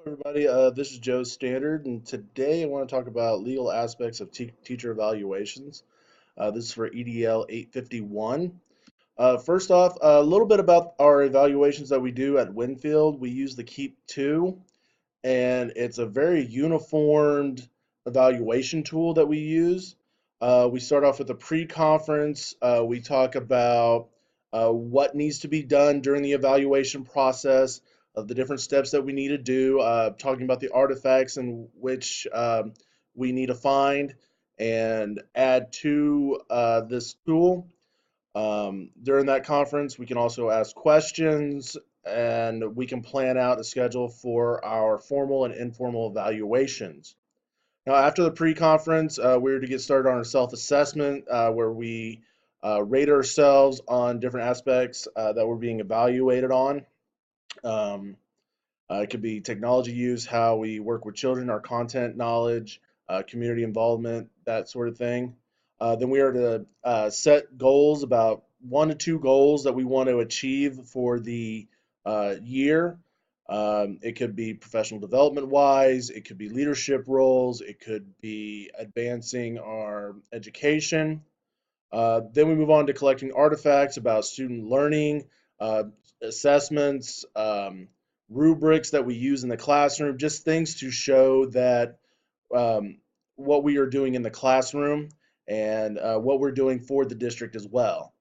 Everybody. This is Joe Standard, and today I want to talk about legal aspects of teacher evaluations. This is for EDL 851. First off, a little bit about our evaluations that we do at Winfield. We use the Keep 2, and it's a very uniformed evaluation tool that we use. We start off with a pre-conference. We talk about what needs to be done during the evaluation process, of the different steps that we need to do, talking about the artifacts in which we need to find and add to this tool. During that conference, we can also ask questions and we can plan out a schedule for our formal and informal evaluations. Now, after the pre-conference, we're to get started on our self-assessment, where we rate ourselves on different aspects that we're being evaluated on. Um, it could be technology use, how we work with children, our content knowledge, community involvement, that sort of thing. Then we are to set goals, about 1 to 2 goals that we want to achieve for the year. It could be professional development wise, it could be leadership roles, it could be advancing our education. Then we move on to collecting artifacts about student learning, uh, assessments, rubrics that we use in the classroom, just things to show that um, what we are doing in the classroom and what we're doing for the district as well.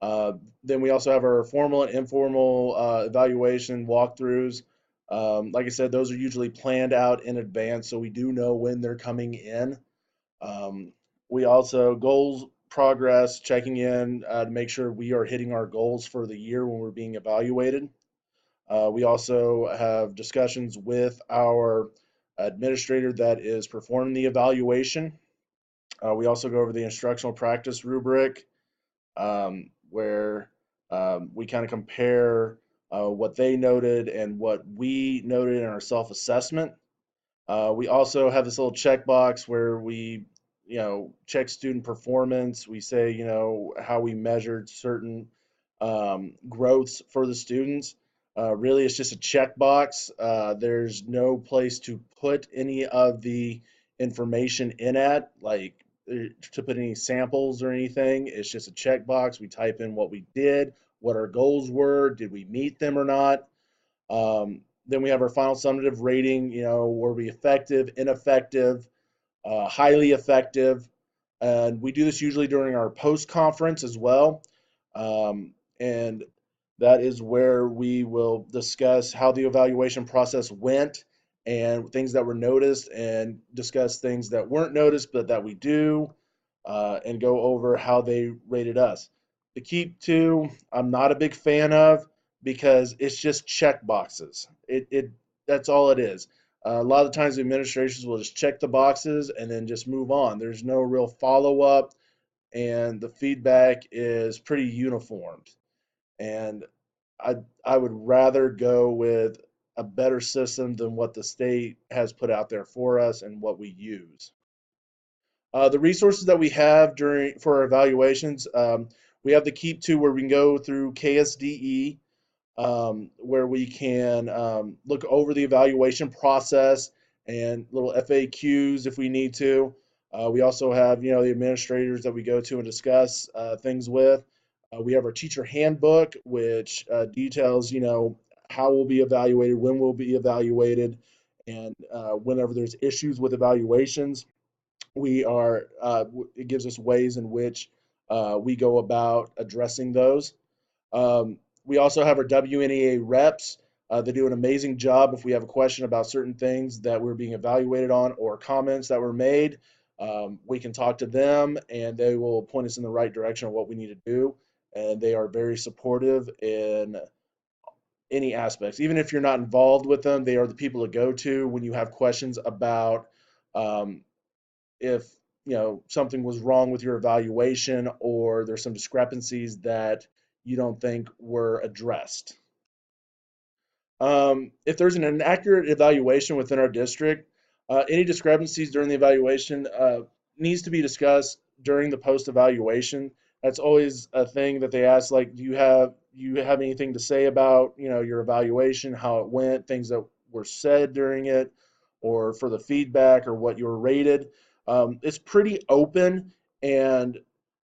Uh, then we also have our formal and informal evaluation walkthroughs. Like I said, those are usually planned out in advance, so we do know when they're coming in. Um, we also goals progress, checking in to make sure we are hitting our goals for the year when we're being evaluated. We also have discussions with our administrator that is performing the evaluation. We also go over the instructional practice rubric, where we kind of compare what they noted and what we noted in our self assessment. We also have this little checkbox where we, check student performance. We say, how we measured certain growths for the students. Really, it's just a checkbox. There's no place to put any of the information in at, like to put any samples or anything. It's just a checkbox. We type in what we did, what our goals were, did we meet them or not. Then we have our final summative rating. Were we effective, ineffective, highly effective? And we do this usually during our post conference as well. And that is where we will discuss how the evaluation process went and things that were noticed, and discuss things that weren't noticed but that we do, and go over how they rated us. The Keep 2, I'm not a big fan of because it's just check boxes. That's all it is. A lot of the times the administrations will just check the boxes and then just move on. There's no real follow up, and the feedback is pretty uniformed. And I I would rather go with a better system than what the state has put out there for us and what we use. The resources that we have during for our evaluations, we have the Keep 2 where we can go through KSDE, where we can look over the evaluation process and little FAQs if we need to. We also have, the administrators that we go to and discuss things with. We have our teacher handbook, which details, how we'll be evaluated, when we'll be evaluated, and whenever there's issues with evaluations, it gives us ways in which we go about addressing those. We also have our WNEA reps. They do an amazing job if we have a question about certain things that we're being evaluated on or comments that were made. We can talk to them and they will point us in the right direction of what we need to do. And they are very supportive in any aspects. Even if you're not involved with them, they are the people to go to when you have questions about um, if something was wrong with your evaluation or there's some discrepancies that you don't think were addressed. If there's an inaccurate evaluation within our district, any discrepancies during the evaluation needs to be discussed during the post evaluation. That's always a thing that they ask, like, do you have anything to say about your evaluation, how it went, things that were said during it, or for the feedback or what you were rated. It's pretty open, and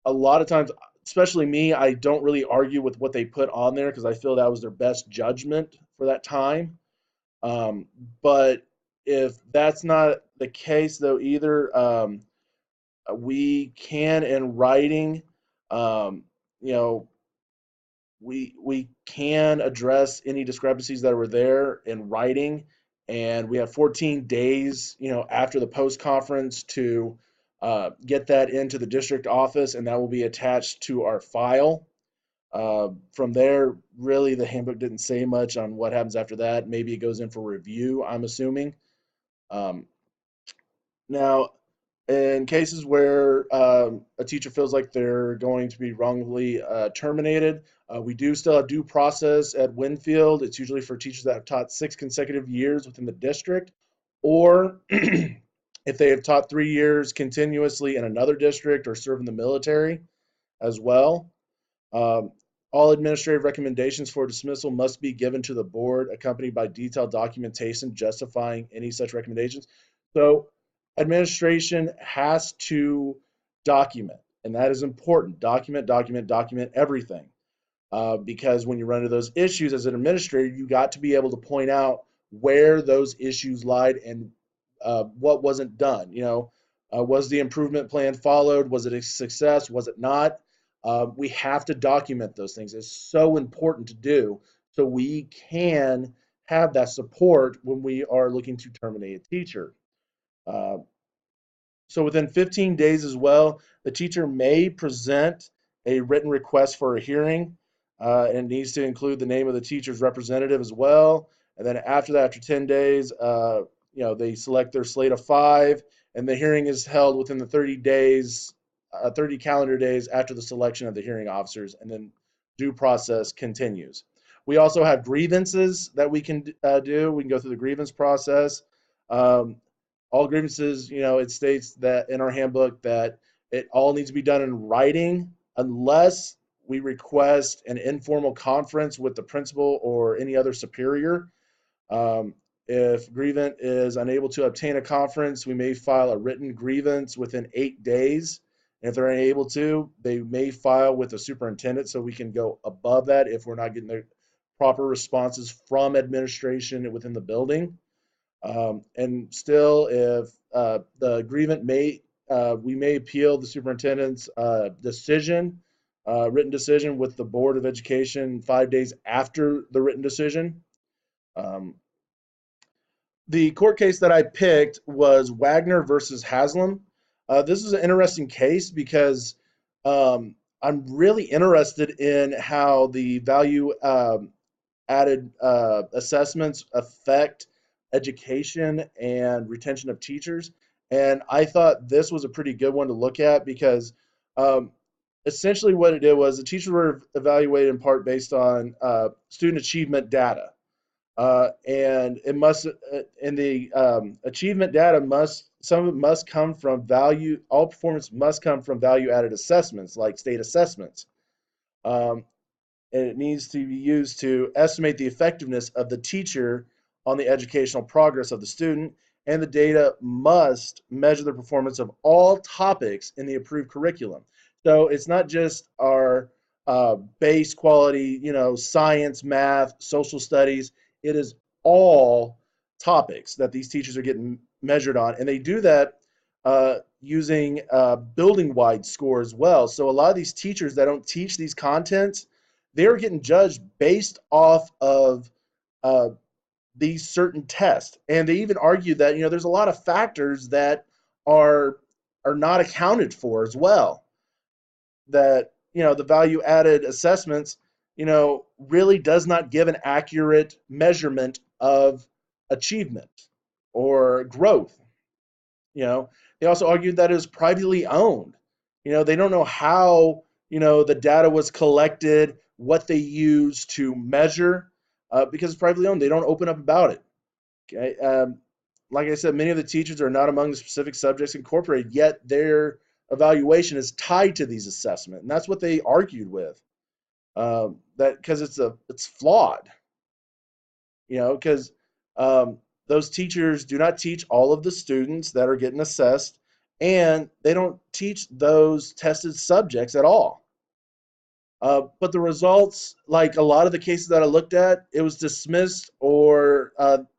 a lot of times, especially me, I don't really argue with what they put on there because I feel that was their best judgment for that time. Um, but if that's not the case, though, either, we can in writing, um, you know, we can address any discrepancies that were there in writing, and we have 14 days, after the post conference to get that into the district office, and that will be attached to our file. From there, really, the handbook didn't say much on what happens after that. Maybe it goes in for review, I'm assuming. Um, Now, in cases where a teacher feels like they're going to be wrongly terminated, we do still have due process at Winfield. It's usually for teachers that have taught 6 consecutive years within the district, or if they have taught 3 years continuously in another district or serve in the military as well. Um, all administrative recommendations for dismissal must be given to the board, accompanied by detailed documentation justifying any such recommendations. So, administration has to document, and that is important. Document, document, document everything. Because when you run into those issues as an administrator, you got to be able to point out where those issues lied and what wasn't done. Was the improvement plan followed? Was it a success? Was it not? We have to document those things. It's so important to do so we can have that support when we are looking to terminate a teacher. Uh, so within 15 days as well, the teacher may present a written request for a hearing, and needs to include the name of the teacher's representative as well. And then after that, after 10 days, they select their slate of five, and the hearing is held within the 30 days, 30 calendar days after the selection of the hearing officers, and then due process continues. We also have grievances that we can do. We can go through the grievance process. Um, all grievances, it states that in our handbook that it all needs to be done in writing unless we request an informal conference with the principal or any other superior. Um, if grievant is unable to obtain a conference, we may file a written grievance within 8 days. And if they're unable to, they may file with the superintendent so we can go above that if we're not getting the proper responses from administration within the building. And still, if the grievant we may appeal the superintendent's decision, written decision with the Board of Education 5 days after the written decision. Um, the court case that I picked was Wagner versus Haslam. This is an interesting case because I'm really interested in how the value added assessments affect education and retention of teachers. And I thought this was a pretty good one to look at because um, essentially what it did was the teachers were evaluated in part based on student achievement data. And it must, in the achievement data some of it must come from all performance must come from value added assessments like state assessments. Um, and it needs to be used to estimate the effectiveness of the teacher on the educational progress of the student, and the data must measure the performance of all topics in the approved curriculum. So it's not just our base quality, science, math, social studies. It is all topics that these teachers are getting measured on, and they do that using building-wide score as well. So a lot of these teachers that don't teach these contents, they're getting judged based off of uh, these certain tests, and they even argue that there's a lot of factors that are are not accounted for as well. That the value added assessments really does not give an accurate measurement of achievement or growth. They also argued that it was privately owned. They don't know how the data was collected, what they use to measure, because it's privately owned. They don't open up about it. Okay. Like I said, many of the teachers are not among the specific subjects incorporated, yet their evaluation is tied to these assessments, and that's what they argued with. That because it's flawed. Because Um, those teachers do not teach all of the students that are getting assessed, and they don't teach those tested subjects at all. But the results, like a lot of the cases that I looked at, it was dismissed or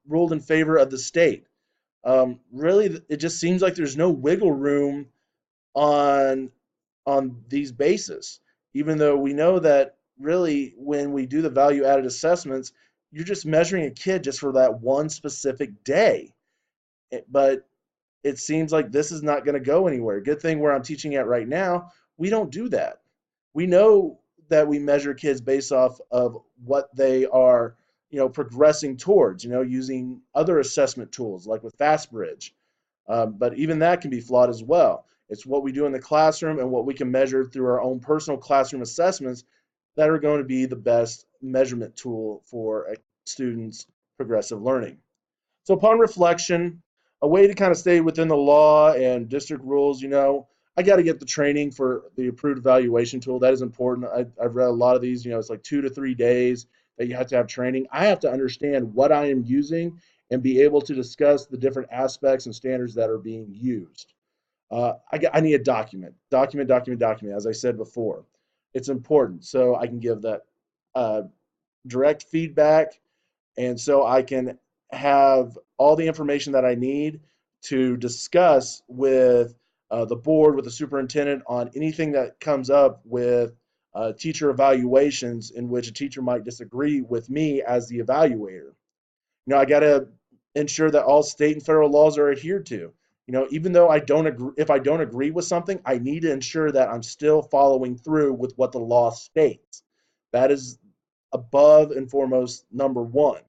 ruled in favor of the state. Really, it just seems like there's no wiggle room on these bases, even though we know that really when we do the value added assessments, you're just measuring a kid just for that one specific day. But it seems like this is not going to go anywhere. Good thing where I'm teaching at right now, we don't do that. We know that we measure kids based off of what they are, progressing towards, using other assessment tools like with FastBridge. But even that can be flawed as well. It's what we do in the classroom and what we can measure through our own personal classroom assessments that are going to be the best measurement tool for a student's progressive learning. So upon reflection, a way to kind of stay within the law and district rules, I got to get the training for the approved evaluation tool. That is important. I've read a lot of these, it's like 2 to 3 days that you have to have training. I have to understand what I am using and be able to discuss the different aspects and standards that are being used. I need a document, as I said before. It's important so I can give that uh, direct feedback and so I can have all the information that I need to discuss with the board, with the superintendent on anything that comes up with teacher evaluations in which a teacher might disagree with me as the evaluator. I got to ensure that all state and federal laws are adhered to. Even though I don't agree, if I don't agree with something, I need to ensure that I'm still following through with what the law states. That is above and foremost number one.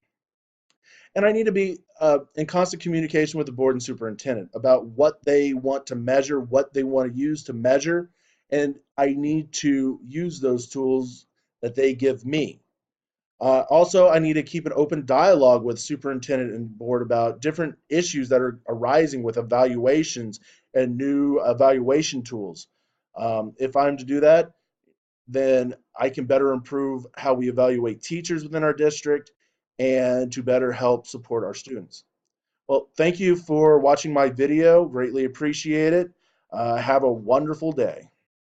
And I need to be in constant communication with the board and superintendent about what they want to measure, what they want to use to measure, and I need to use those tools that they give me. Also, I need to keep an open dialogue with superintendent and board about different issues that are arising with evaluations and new evaluation tools. If I'm to do that, then I can better improve how we evaluate teachers within our district and to better help support our students. Well, thank you for watching my video. Greatly appreciate it. Have a wonderful day.